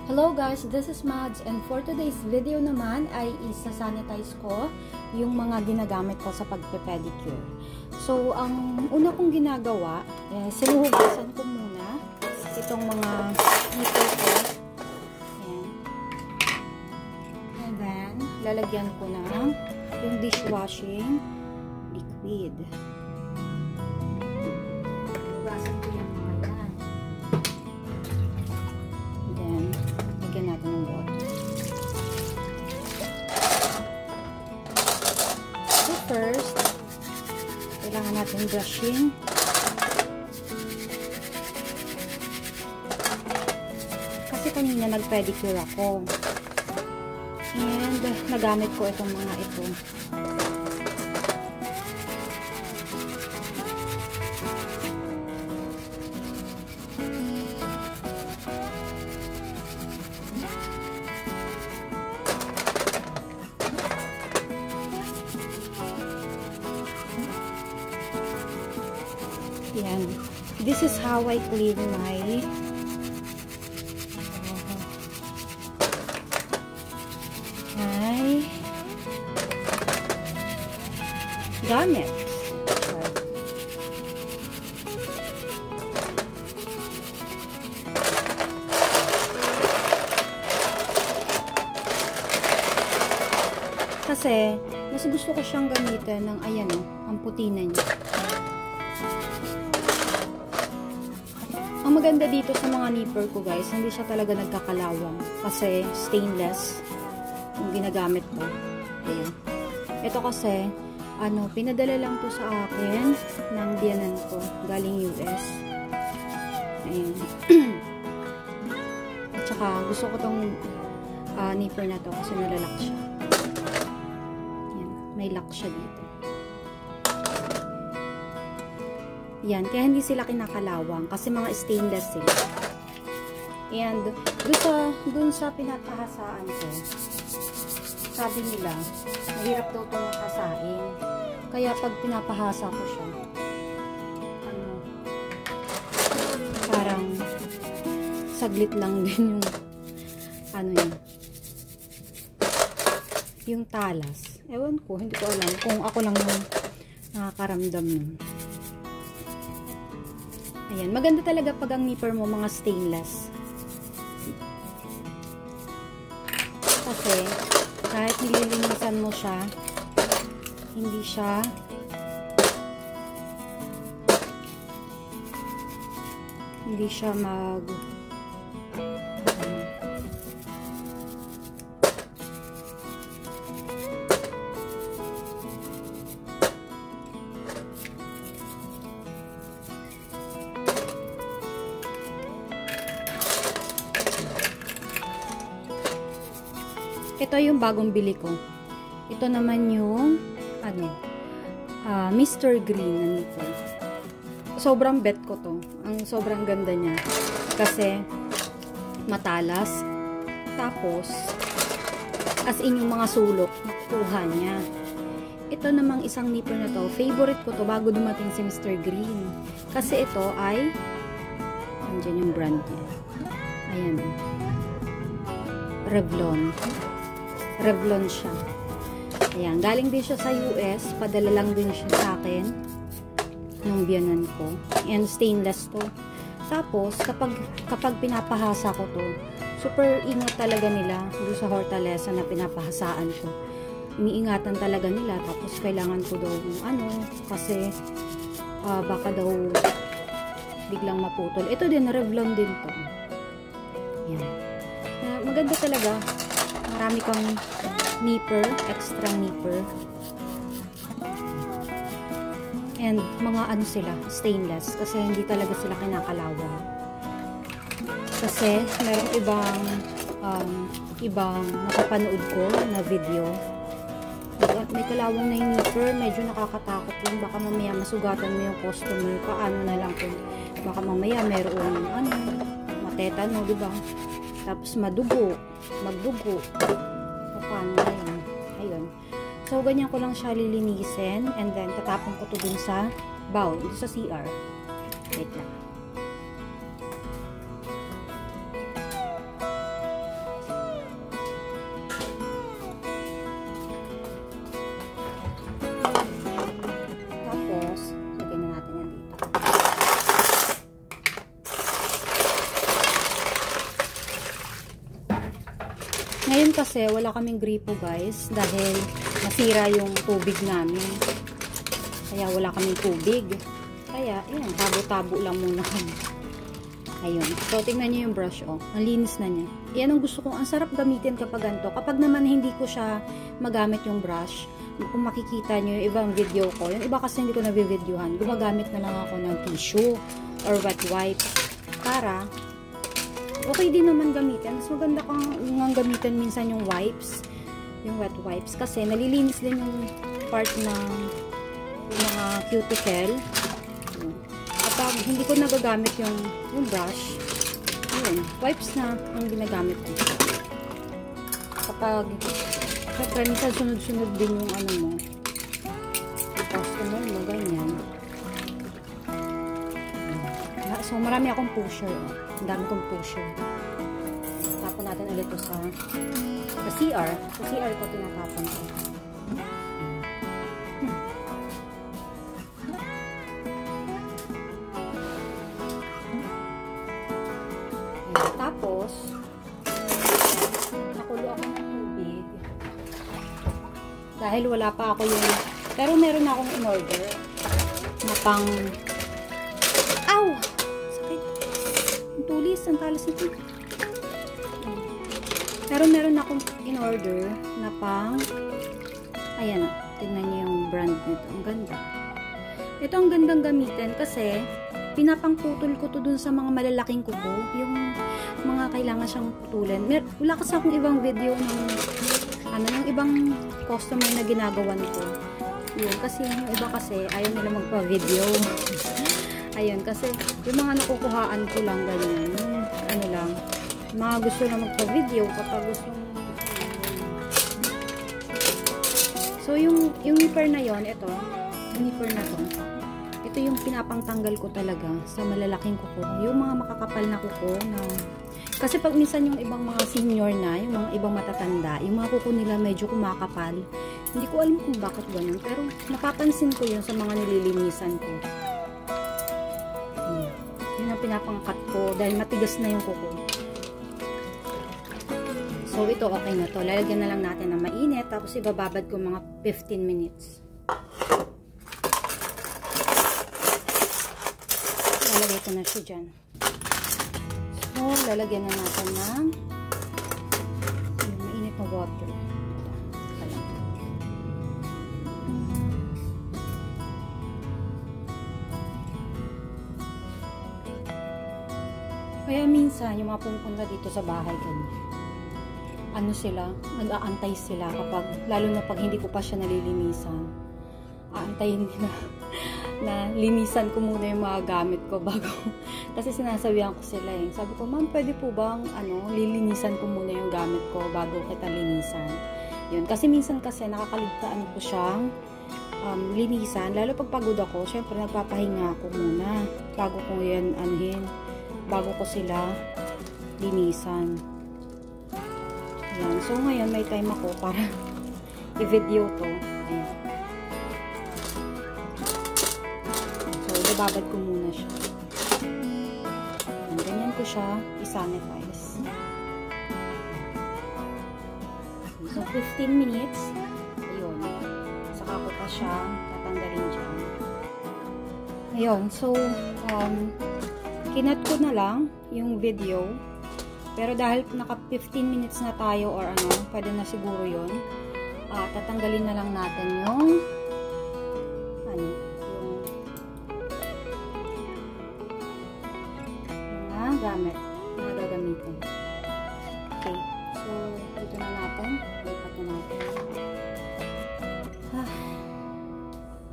Hello guys, this is Mads, and for today's video naman ay isa-sanitize ko yung mga ginagamit ko sa pagpe-pedicure. So, ang una kong ginagawa, sinuhugasan ko muna itong mga nipple ko. Ayan. And then, lalagyan ko na yung dishwashing liquid. Hugasan ko yung mga yan. Then, lagyan natin ng water. So first, kailangan natin brushing. Kasi kanina nag-pedicure ako. And nagamit ko itong mga ito. Yan. This is how I clean my gamit. Kasi mas gusto ko siyang gamitin ng ayan ang puti na niya. Ang maganda dito sa mga nipper ko guys, hindi siya talaga nagkakalawang kasi stainless yung ginagamit ko. Ayan. Ito kasi, pinadala lang to sa akin ng biyanan ko galing US. Ayan. At saka gusto ko tong nipper na to kasi nalalak siya. Ayan. May lock siya dito. Yan, kaya hindi sila kinakalawang kasi mga stainless sila. And dun sa pinapahasaan ko, sabi nila, mahirap daw itong hasain. Kaya pag pinapahasa ko siya, parang saglit lang din yung yung talas. Ewan ko, hindi ko alam kung ako lang yung nakakaramdam nun. Ayan, maganda talaga pag ang nipper mo mga stainless. Kasi, kahit nililinisan mo siya, hindi siya ito yung bagong bili ko. Ito naman yung Mr. Green na nito. Sobrang bet ko to. Ang sobrang ganda niya. Kasi matalas. Tapos as in yung mga sulok nakukuha niya. Ito namang isang nipper na to. Favorite ko to bago dumating si Mr. Green. Kasi ito ay andyan yung brand niya. Ayan. Revlon siya. Ayan, galing din siya sa US. Padala lang din siya sa akin ng biyanan ko. And stainless to. Tapos, kapag pinapahasa ko to, super ingat talaga nila doon sa Hortaleza na pinapahasaan ko. Iniingatan talaga nila. Tapos, kailangan ko daw kasi baka daw biglang maputol. Ito din, Revlon din to. Ayan. Maganda talaga. Marami kang nipper, extra nipper. And mga sila, stainless. Kasi hindi talaga sila kinakalawang. Kasi merong ibang nakapanood ko na video. May kalawang na yung nipper, medyo nakakatakot yun. Baka mamaya masugatan mo yung customer. Paano na lang kung baka mamaya meron matetano, diba? Tapos magdugo. Paano na yun? Ayun. So, ganyan ko lang siya lilinisin. And then, tatapon ko to dun sa bowl. Dun sa CR. Wait lang. Ngayon kasi, wala kaming gripo guys, dahil nasira yung tubig namin. Kaya wala kaming tubig. Kaya, ayan, tabo-tabo lang muna kami. Ayun. So, tingnan nyo yung brush, oh. Ang linis na niya. Yan ang gusto kong, ang sarap gamitin kapag ganito. Kapag naman hindi ko siya magamit yung brush, kung makikita nyo yung ibang video ko, yung iba kasi hindi ko nabibidyohan, gumagamit na lang ako ng tissue or wet wipes para okay din naman gamitin. Mas maganda kang gamitin minsan yung wipes, yung wet wipes, kasi nalilinis din yung part ng mga cuticle. Kapag hindi ko nagagamit yung brush, yun, wipes na ang ginagamit ko. Kapag syempre, minsan sunod-sunod din yung ano mo, yung customer mo, ganyan. So, marami akong pusher. Ang dami kong pusher. Tapon natin ulit ito sa CR. Sa CR ko tinatapon ko. Tapos, nakulo ako ng tubig. Dahil wala pa ako yung, pero meron na akong in-order na pang, ow! Sakit. Ang tulis, ang talas nito. Pero meron na akong in-order na pang, ayan o, tignan niyo yung brand nito. Ang ganda. Ito ang gandang gamitin kasi pinapangputol ko to dun sa mga malalaking kuko. Yung mga kailangan siyang putulin. Wala kasi akong ibang video ng ng ibang customer na ginagawan ko. Yun, kasi yung iba kasi ayaw nila magpa-video. Ayun, kasi yung mga nakukuhaan ko lang ganyan. Ano lang, mga gusto na magpa-video kapag gusto. So, yung nipper na yon, ito, yung nipper na to, ito yung pinapangtanggal ko talaga sa malalaking kuko. Yung mga makakapal na kuko na, kasi pag minsan yung ibang mga senior na, yung mga ibang matatanda, yung mga kuko nila medyo kumakapal. Hindi ko alam kung bakit ganun, pero napapansin ko yun sa mga nililinisan ko. Yun ang pinapangkat ko dahil matigas na yung kuko. So, ito okay na to. Lalagyan na lang natin ng mainit, tapos ibababad ko mga 15 minutes. Lalagay ko na siya dyan. So, lalagyan na natin ng mainit na water. Kaya minsan, yung mga pumunta dito sa bahay ganyan, ano sila, nag-aantay sila kapag, lalo na pag hindi ko pa siya nalilinisan, aantayin nila na linisan ko muna yung mga gamit ko bago, kasi sinasabihan ko sila eh, sabi ko, ma'am, pwede po bang lilinisan ko muna yung gamit ko bago kita linisan. Yun, kasi minsan kasi nakakaligtaan ko siyang linisan, lalo pag pagod ako, syempre nagpapahinga ako muna bago ko yan bago ko sila linisan. Ayan. So, ngayon may time ako para i-video to. Ayan. So, ibabad ko muna siya. Ayan. Ganyan ko siya i-sanitize. So, 15 minutes. Ayun. Saka ko pa siya tatanggalin dyan. Ayun. So, kinat ko na lang yung video. Pero dahil naka 15 minutes na tayo or pwede na siguro yun. Tatanggalin na lang natin yung mga gamit na gagamitin. Okay. So, dito na natin. Lipat na natin.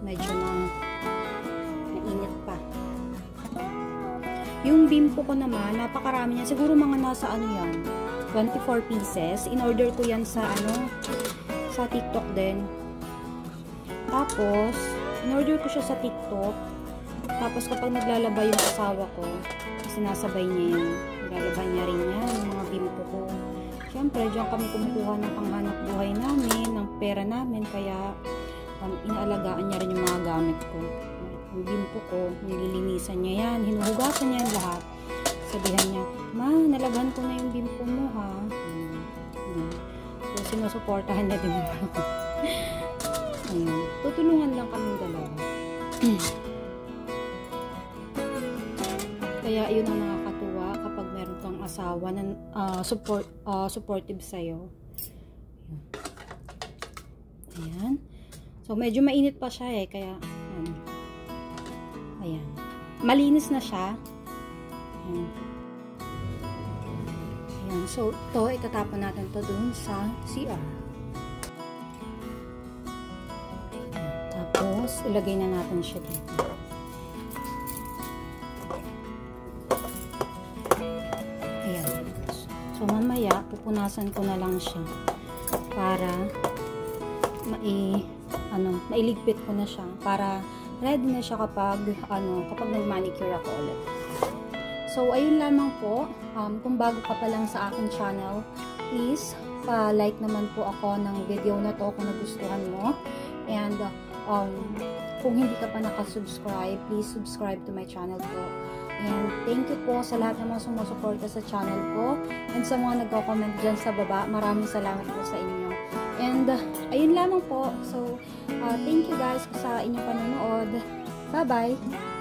Medyo mainit pa. Yung bimpo ko naman, napakarami niya. Siguro mga nasa 24 pieces. In-order ko yan sa sa TikTok din. Tapos, in-order ko siya sa TikTok. Tapos, kapag naglalaba yung asawa ko, sinasabay niya yan. Naglalaba niya rin yan, yung mga bimpo ko. Siyempre, diyan kami kumukuha ng panghanap buhay namin, ng pera namin. Kaya, inaalagaan niya rin yung mga gamit ko. Yung bimpo ko, nililinisan niya yan, hinuhugasan niya yan lahat. Sabihan niya, ma, nalaban ko na yung bimpo mo ha. yun. So, sinusuportahan niya din naman ako. Ayun. Tutulungan lang kaming dalawa. Kaya, yun ang nakakatuwa kapag meron kang asawa na supportive sa'yo. Ayan. So, medyo mainit pa siya eh. Kaya, ayan. Malinis na siya. Ayan. Ayan. So, ito, itatapon natin to dun sa CR. Tapos, ilagay na natin siya dito. Ayan. So, mamaya, pupunasan ko na lang siya para mailigpit ko na siya para ready na siya kapag nag-manicure ako ulit. So, ayun lamang po. Kung bago ka pa lang sa aking channel, please, pa-like naman po ako ng video na to kung nagustuhan mo. And, kung hindi ka pa nakasubscribe, please subscribe to my channel po. And, thank you po sa lahat ng mga sumusuporta sa channel ko. And sa mga nagko-comment dyan sa baba, maraming salamat po sa inyo. And, ayun lamang po. So, thank you guys sa inyong panonood. Bye-bye!